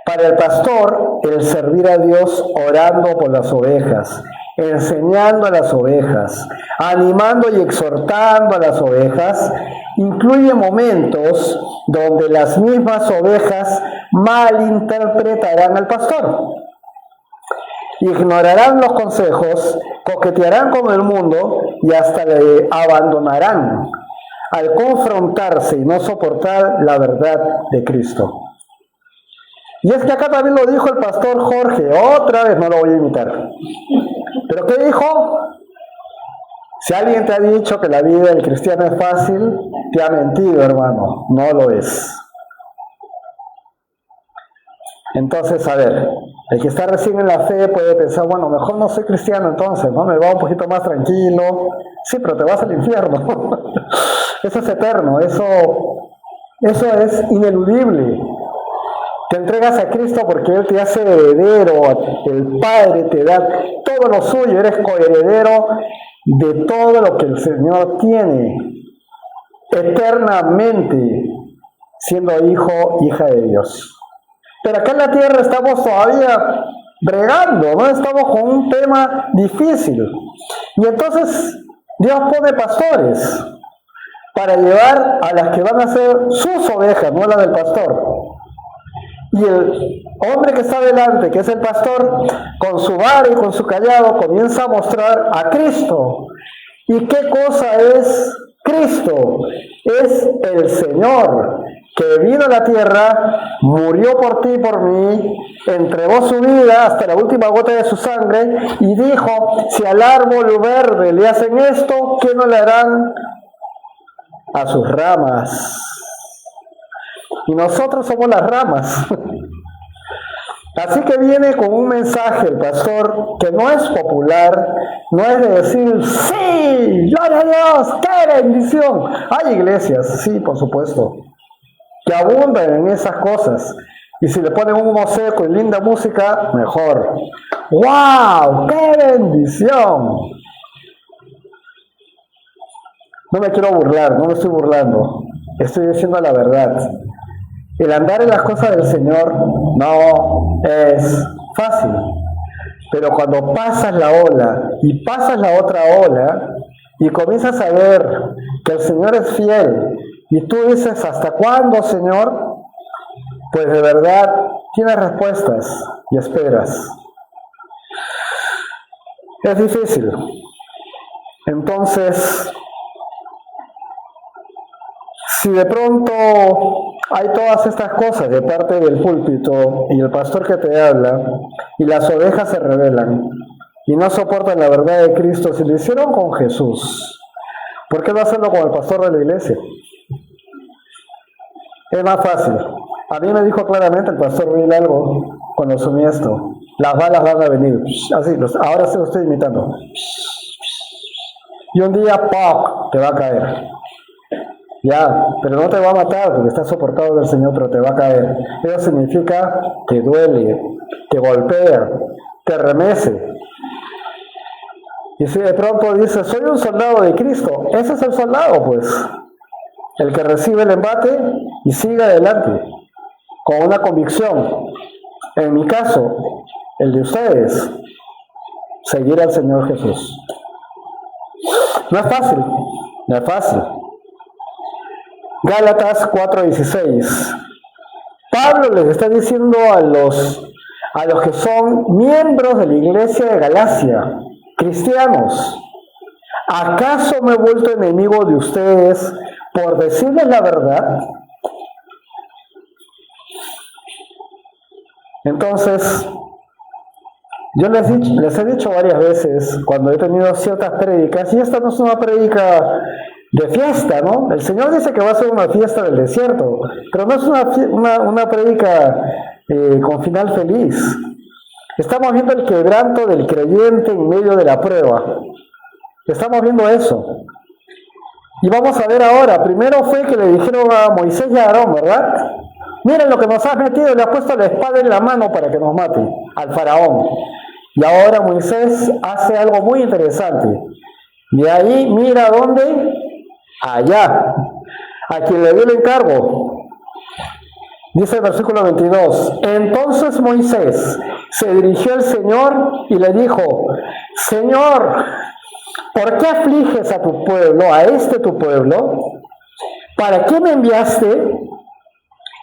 Para el pastor, el servir a Dios orando por las ovejas enseñando a las ovejas, animando y exhortando a las ovejas, incluye momentos donde las mismas ovejas malinterpretarán al pastor, ignorarán los consejos, coquetearán con el mundo y hasta le abandonarán al confrontarse y no soportar la verdad de Cristo. Y es que acá también lo dijo el pastor Jorge, otra vez no lo voy a imitar. ¿Pero qué dijo? Si alguien te ha dicho que la vida del cristiano es fácil, te ha mentido, hermano, no lo es. Entonces, a ver, el que está recién en la fe puede pensar, bueno, mejor no soy cristiano entonces, ¿no? Me va un poquito más tranquilo. Sí, pero te vas al infierno. Eso es eterno, eso es ineludible. Te entregas a Cristo porque Él te hace heredero, el Padre te da todo lo suyo, eres coheredero de todo lo que el Señor tiene, eternamente, siendo hijo, hija de Dios. Pero acá en la tierra estamos todavía bregando, ¿no? Estamos con un tema difícil. Y entonces Dios pone pastores para llevar a las que van a ser sus ovejas, no las del pastor. Y el hombre que está delante, que es el pastor, con su vara y con su callado, comienza a mostrar a Cristo. ¿Y qué cosa es Cristo? Es el Señor, que vino a la tierra, murió por ti y por mí, entregó su vida hasta la última gota de su sangre, y dijo, si al árbol verde le hacen esto, ¿qué no le harán a sus ramas? Y nosotros somos las ramas. Así que viene con un mensaje el pastor que no es popular, no es de decir, sí, gloria a Dios, qué bendición. Hay iglesias, sí, por supuesto, que abundan en esas cosas. Y si le ponen un humo seco y linda música, mejor. ¡Wow! ¡Qué bendición! No me quiero burlar, no me estoy burlando. Estoy diciendo la verdad. El andar en las cosas del Señor no es fácil. Pero cuando pasas la ola y pasas la otra ola y comienzas a ver que el Señor es fiel y tú dices, ¿hasta cuándo, Señor? Pues de verdad tienes respuestas y esperas. Es difícil. Entonces, si de pronto hay todas estas cosas de parte del púlpito y el pastor que te habla, y las ovejas se rebelan y no soportan la verdad de Cristo, si lo hicieron con Jesús, ¿por qué no hacerlo con el pastor de la iglesia? Es más fácil. A mí me dijo claramente el pastor Will algo cuando asumí esto. Las balas van a venir. Así, ahora se lo estoy imitando. Y un día, ¡pop!, te va a caer. Ya, pero no te va a matar porque estás soportado del Señor, pero te va a caer. Eso significa que duele, te golpea, te remece. Y si de pronto dices, soy un soldado de Cristo, ese es el soldado, pues. El que recibe el embate y sigue adelante, con una convicción. En mi caso, el de ustedes, seguir al Señor Jesús. No es fácil, no es fácil. Gálatas 4:16. Pablo les está diciendo a los que son miembros de la iglesia de Galacia, cristianos, ¿acaso me he vuelto enemigo de ustedes por decirles la verdad? Entonces, yo les he dicho varias veces, cuando he tenido ciertas prédicas, y esta no es una prédica de fiesta, ¿no? El Señor dice que va a ser una fiesta del desierto, pero no es una prédica con final feliz. Estamos viendo el quebranto del creyente en medio de la prueba. Estamos viendo eso. Y vamos a ver ahora, primero fue que le dijeron a Moisés y a Aarón, ¿verdad? Miren lo que nos has metido, le has puesto la espada en la mano para que nos mate, al faraón. Y ahora Moisés hace algo muy interesante. De ahí, mira dónde, allá, a quien le dio el encargo. Dice el versículo 22, entonces Moisés se dirigió al Señor y le dijo, Señor, ¿por qué afliges a tu pueblo, a este tu pueblo? ¿Para qué me enviaste?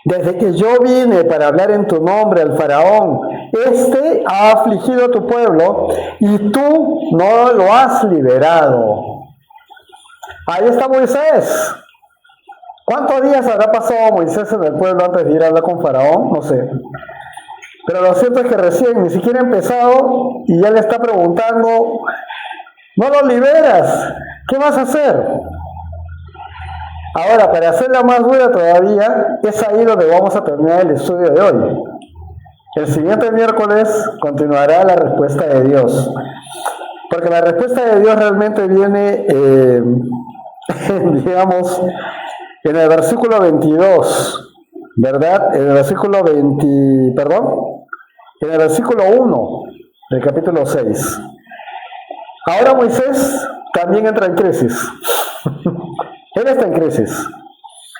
Desde que yo vine para hablar en tu nombre al faraón, este ha afligido a tu pueblo y tú no lo has liberado. Ahí está Moisés. ¿Cuántos días habrá pasado Moisés en el pueblo antes de ir a hablar con faraón? No sé. Pero lo cierto es que recién ni siquiera ha empezado y ya le está preguntando, no lo liberas, ¿qué vas a hacer? Ahora, para hacerla más dura todavía, es ahí donde vamos a terminar el estudio de hoy. El siguiente miércoles continuará la respuesta de Dios. Porque la respuesta de Dios realmente viene, digamos, en el versículo 22, ¿verdad? En el versículo 20, perdón, en el versículo 1 del capítulo 6. Ahora Moisés también entra en crisis. Él está en crisis.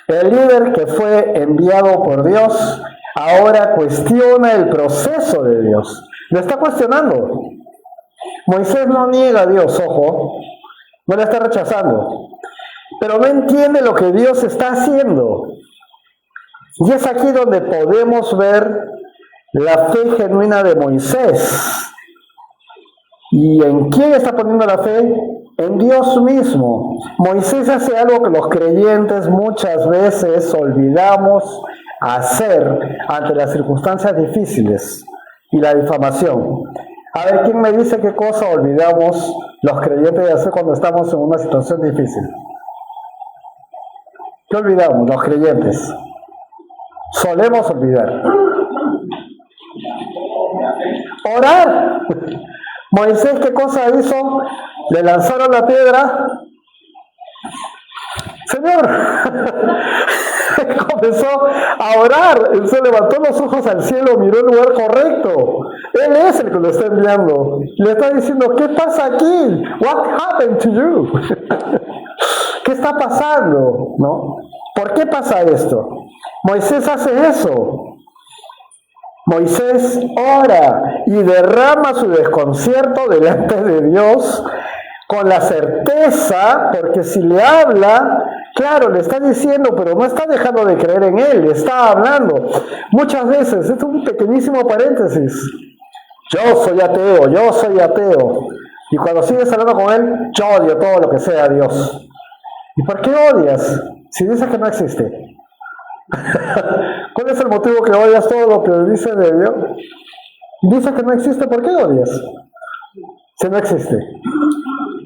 El líder que fue enviado por Dios ahora cuestiona el proceso de Dios. Lo está cuestionando. Moisés no niega a Dios, ojo, no le está rechazando, pero no entiende lo que Dios está haciendo. Y es aquí donde podemos ver la fe genuina de Moisés. ¿Y en quién está poniendo la fe? En Dios mismo. Moisés hace algo que los creyentes muchas veces olvidamos hacer ante las circunstancias difíciles y la difamación. A ver, ¿quién me dice qué cosa olvidamos los creyentes de hacer cuando estamos en una situación difícil? ¿Qué olvidamos los creyentes? Solemos olvidar. Orar. Moisés, ¿qué cosa hizo? Le lanzaron la piedra. Señor, comenzó a orar. Él se levantó los ojos al cielo, miró el lugar correcto. Él es el que lo está enviando. Le está diciendo, ¿qué pasa aquí? What happened to you? ¿Qué está pasando? ¿No? ¿Por qué pasa esto? Moisés hace eso. Moisés ora y derrama su desconcierto delante de Dios con la certeza, porque si le habla, claro, le está diciendo, pero no está dejando de creer en él, le está hablando. Muchas veces, esto es un pequeñísimo paréntesis, yo soy ateo, y cuando sigues hablando con él, yo odio todo lo que sea Dios. ¿Y por qué odias? Si dices que no existe. ¿Cuál es el motivo que odias todo lo que dice de Dios? Dice que no existe, ¿por qué odias? Si no existe.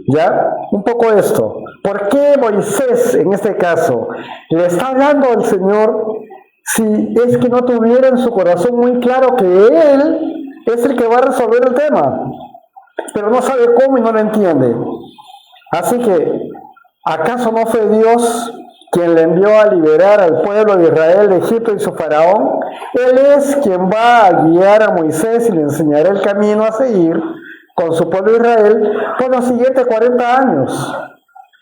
¿Ya? Un poco esto. ¿Por qué Moisés, en este caso, le está hablando al Señor si es que no tuviera en su corazón muy claro que Él es el que va a resolver el tema? Pero no sabe cómo y no lo entiende. Así que, ¿acaso no fue Dios quien le envió a liberar al pueblo de Israel de Egipto y su faraón? Él es quien va a guiar a Moisés y le enseñará el camino a seguir con su pueblo Israel por los siguientes 40 años.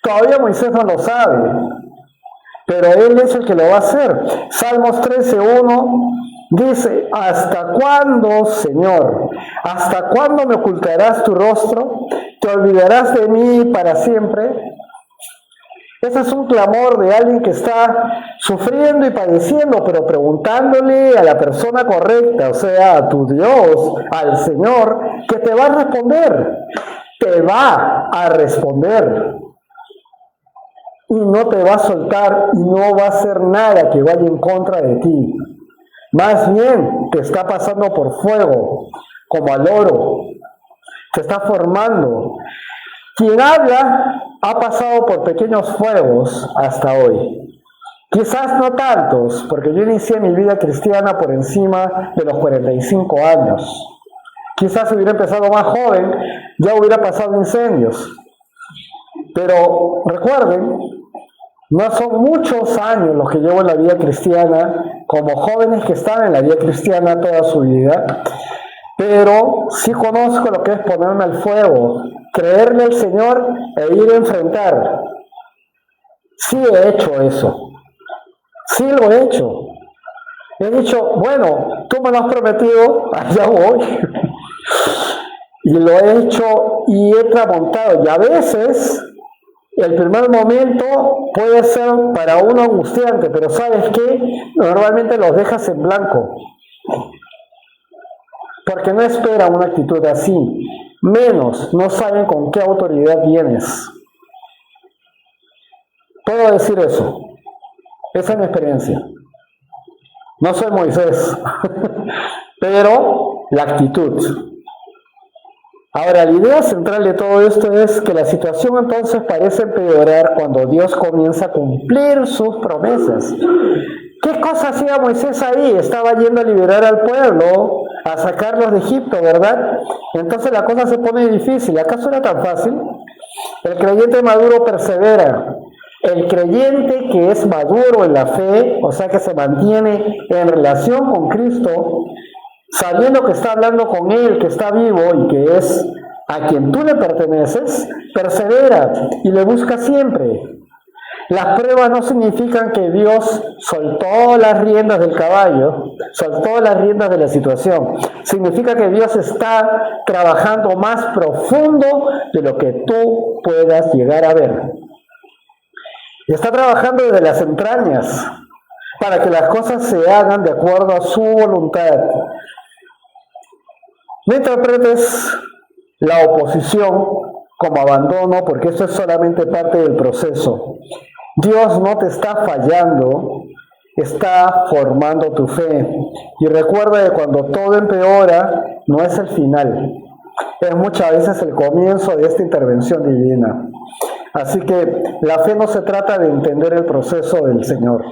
Todavía Moisés no lo sabe, pero él es el que lo va a hacer. Salmos 13:1 dice, ¿hasta cuándo, Señor? ¿Hasta cuándo me ocultarás tu rostro? ¿Te olvidarás de mí para siempre? Ese es un clamor de alguien que está sufriendo y padeciendo, pero preguntándole a la persona correcta, o sea, a tu Dios, al Señor, que te va a responder. Te va a responder. Y no te va a soltar y no va a hacer nada que vaya en contra de ti. Más bien, te está pasando por fuego, como al oro. Te está formando. Quien habla ha pasado por pequeños fuegos hasta hoy. Quizás no tantos, porque yo inicié mi vida cristiana por encima de los 45 años. Quizás si hubiera empezado más joven, ya hubiera pasado incendios. Pero recuerden, no son muchos años los que llevo en la vida cristiana, como jóvenes que están en la vida cristiana toda su vida, pero sí conozco lo que es ponerme al fuego, creerle al Señor e ir a enfrentar. Sí he hecho eso. Sí lo he hecho. He dicho, bueno, tú me lo has prometido, allá voy. y lo he hecho y he tramontado. Y a veces el primer momento puede ser para uno angustiante, pero ¿sabes qué? Normalmente los dejas en blanco, porque no esperan una actitud así. Menos, no saben con qué autoridad vienes. Puedo decir eso. Esa es mi experiencia. No soy Moisés, pero la actitud. Ahora, la idea central de todo esto es que la situación entonces parece empeorar cuando Dios comienza a cumplir sus promesas. ¿Qué cosa hacía Moisés ahí? Estaba yendo a liberar al pueblo, a sacarlos de Egipto, ¿verdad? Entonces la cosa se pone difícil. ¿Acaso era tan fácil? El creyente maduro persevera. El creyente que es maduro en la fe, o sea que se mantiene en relación con Cristo, sabiendo que está hablando con Él, que está vivo y que es a quien tú le perteneces, persevera y le busca siempre. Las pruebas no significan que Dios soltó las riendas del caballo, soltó las riendas de la situación. Significa que Dios está trabajando más profundo de lo que tú puedas llegar a ver. Y está trabajando desde las entrañas para que las cosas se hagan de acuerdo a su voluntad. No interpretes la oposición como abandono, porque eso es solamente parte del proceso. Dios no te está fallando, está formando tu fe. Y recuerda que cuando todo empeora, no es el final, es muchas veces el comienzo de esta intervención divina. Así que la fe no se trata de entender el proceso del Señor.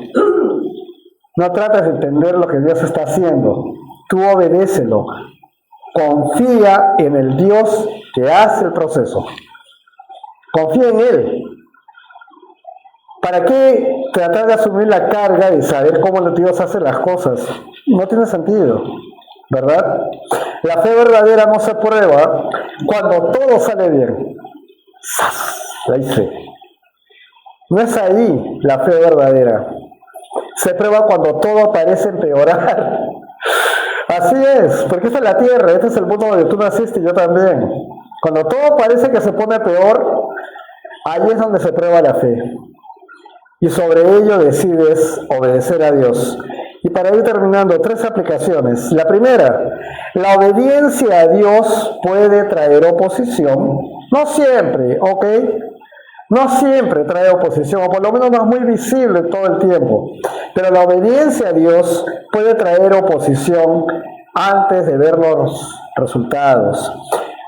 No tratas de entender lo que Dios está haciendo. Tú obedécelo. Confía en el Dios que hace el proceso. Confía en Él. ¿Para qué tratar de asumir la carga y saber cómo Dios hace las cosas? No tiene sentido, ¿verdad? La fe verdadera no se prueba cuando todo sale bien. La hice. No es ahí la fe verdadera. Se prueba cuando todo parece empeorar. Así es, porque esta es la tierra, este es el mundo donde tú naciste y yo también. Cuando todo parece que se pone peor, ahí es donde se prueba la fe. Y sobre ello decides obedecer a Dios. Y para ir terminando, 3 aplicaciones. La primera, la obediencia a Dios puede traer oposición. No siempre, ¿ok? No siempre trae oposición, o por lo menos no es muy visible todo el tiempo. Pero la obediencia a Dios puede traer oposición antes de ver los resultados.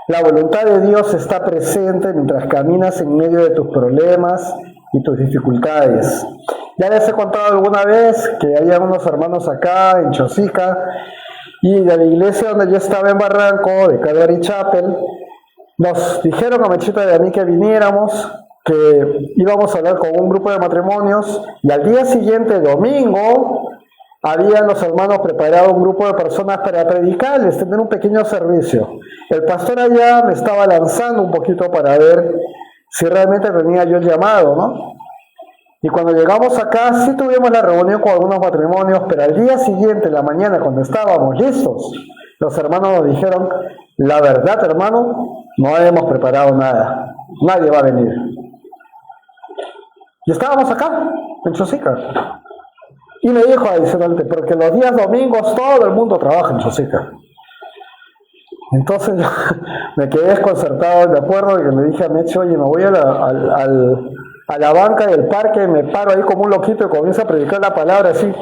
La voluntad de Dios está presente mientras caminas en medio de tus problemas y tus dificultades. Ya les he contado alguna vez que había unos hermanos acá en Chosica y de la iglesia donde yo estaba en Barranco, de Calvary Chapel, nos dijeron a Mechita y a mí que viniéramos, que íbamos a hablar con un grupo de matrimonios, y al día siguiente, domingo, habían los hermanos preparado un grupo de personas para predicarles, tener un pequeño servicio. El pastor allá me estaba lanzando un poquito para ver si realmente tenía yo el llamado, ¿no? Y cuando llegamos acá, sí tuvimos la reunión con algunos matrimonios, pero al día siguiente, en la mañana, cuando estábamos listos, los hermanos nos dijeron, la verdad, hermano, no hemos preparado nada, nadie va a venir. Y estábamos acá, en Chosica. Y me dijo adicionalmente, porque los días domingos todo el mundo trabaja en Chosica. Entonces yo me quedé desconcertado y me acuerdo que le dije a Mecho, oye, me voy a la banca del parque, me paro ahí como un loquito y comienzo a predicar la palabra así.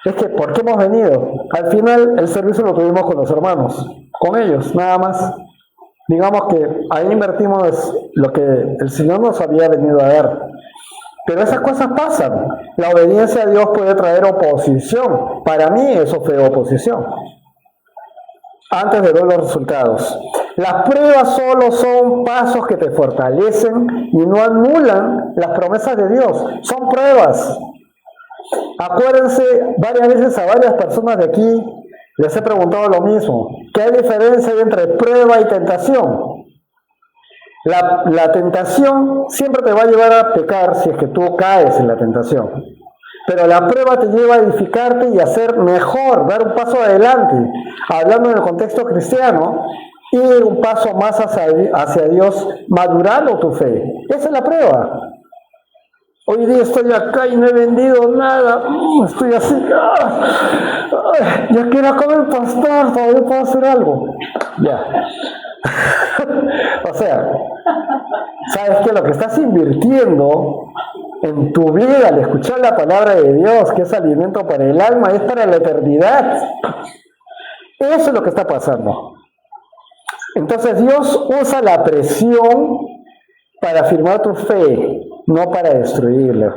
Es que, ¿por qué hemos venido? Al final el servicio lo tuvimos con los hermanos, con ellos, nada más. Digamos que ahí invertimos lo que el Señor nos había venido a dar. Pero esas cosas pasan. La obediencia a Dios puede traer oposición. Para mí eso fue oposición. Antes de ver los resultados. Las pruebas solo son pasos que te fortalecen y no anulan las promesas de Dios. Son pruebas. Acuérdense, varias veces a varias personas de aquí les he preguntado lo mismo. ¿Qué diferencia hay entre prueba y tentación? La tentación siempre te va a llevar a pecar si es que tú caes en la tentación. Pero la prueba te lleva a edificarte y a ser mejor, dar un paso adelante. Hablando en el contexto cristiano, ir un paso más hacia Dios, madurando tu fe. Esa es la prueba. Hoy día estoy acá y no he vendido nada. Estoy así. Ya quiero comer pastor, todavía puedo hacer algo. Ya. O sea, ¿sabes qué? Lo que estás invirtiendo en tu vida al escuchar la palabra de Dios, que es alimento para el alma, es para la eternidad. Eso es lo que está pasando. Entonces Dios usa la presión para afirmar tu fe, no para destruirla.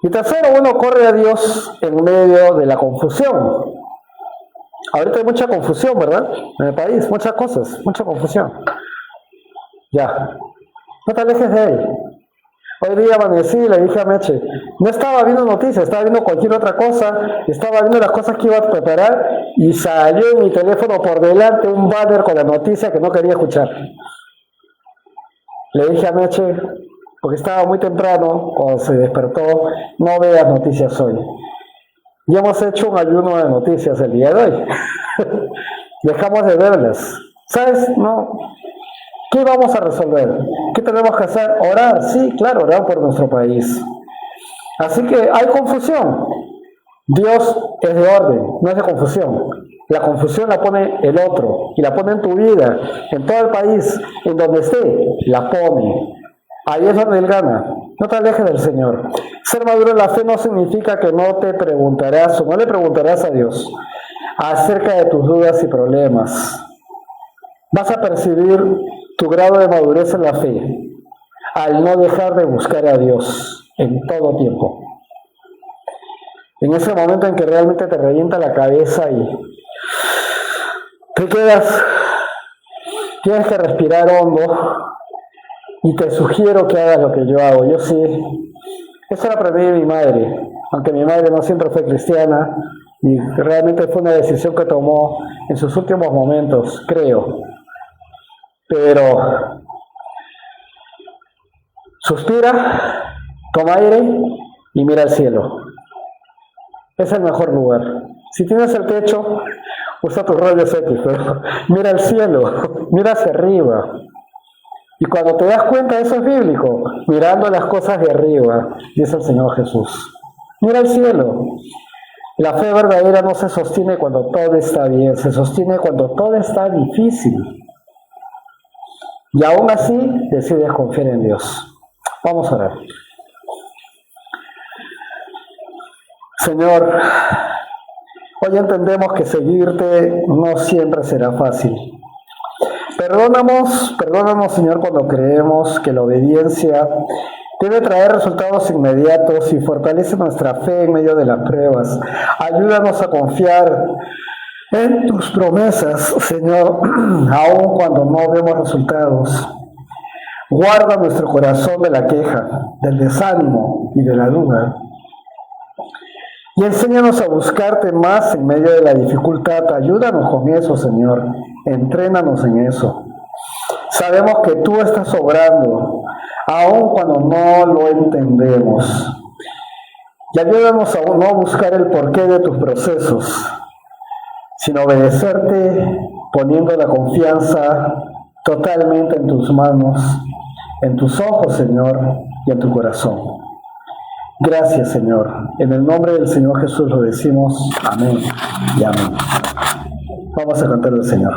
Y tercero, uno corre a Dios en medio de la confusión. Ahorita hay mucha confusión, ¿verdad? En el país, muchas cosas, mucha confusión. Ya, no te alejes de Él. Hoy día amanecí y le dije a Meche, no estaba viendo noticias, estaba viendo cualquier otra cosa, estaba viendo las cosas que iba a preparar y salió en mi teléfono por delante un banner con la noticia que no quería escuchar. Le dije a Meche, porque estaba muy temprano, cuando se despertó, no veas noticias hoy. Ya hemos hecho un ayuno de noticias el día de hoy. Dejamos de verlas. ¿Sabes? No. ¿Qué vamos a resolver? ¿Qué tenemos que hacer? Orar. Sí, claro, orar por nuestro país. Así que hay confusión. Dios es de orden, no es de confusión. La confusión la pone el otro, y la pone en tu vida, en todo el país, en donde esté, la pone. Ahí es donde Él gana. No te alejes del Señor. Ser maduro en la fe no significa que no te preguntarás o no le preguntarás a Dios acerca de tus dudas y problemas. Vas a percibir tu grado de madurez en la fe al no dejar de buscar a Dios en todo tiempo. En ese momento en que realmente te revienta la cabeza y te quedas, tienes que respirar hondo. Y te sugiero que hagas lo que yo hago. Yo sí, eso lo aprendí de mi madre, aunque mi madre no siempre fue cristiana y realmente fue una decisión que tomó en sus últimos momentos, creo. Pero suspira, toma aire y mira al cielo. Es el mejor lugar. Si tienes el techo, usa tus rayos X, pero mira al cielo, mira hacia arriba. Y cuando te das cuenta, eso es bíblico, mirando las cosas de arriba, dice el Señor Jesús. Mira al cielo. La fe verdadera no se sostiene cuando todo está bien, se sostiene cuando todo está difícil. Y aún así, decides confiar en Dios. Vamos a orar. Señor, hoy entendemos que seguirte no siempre será fácil. Perdónanos, Señor, cuando creemos que la obediencia debe traer resultados inmediatos y fortalece nuestra fe en medio de las pruebas. Ayúdanos a confiar en tus promesas, Señor, aun cuando no vemos resultados. Guarda nuestro corazón de la queja, del desánimo y de la duda. Y enséñanos a buscarte más en medio de la dificultad. Ayúdanos con eso, Señor. Entrénanos en eso. Sabemos que tú estás obrando, aun cuando no lo entendemos. Y ayúdanos a no buscar el porqué de tus procesos, sino obedecerte poniendo la confianza totalmente en tus manos, en tus ojos, Señor, y en tu corazón. Gracias, Señor. En el nombre del Señor Jesús lo decimos. Amén y amén. Vamos a cantar al Señor.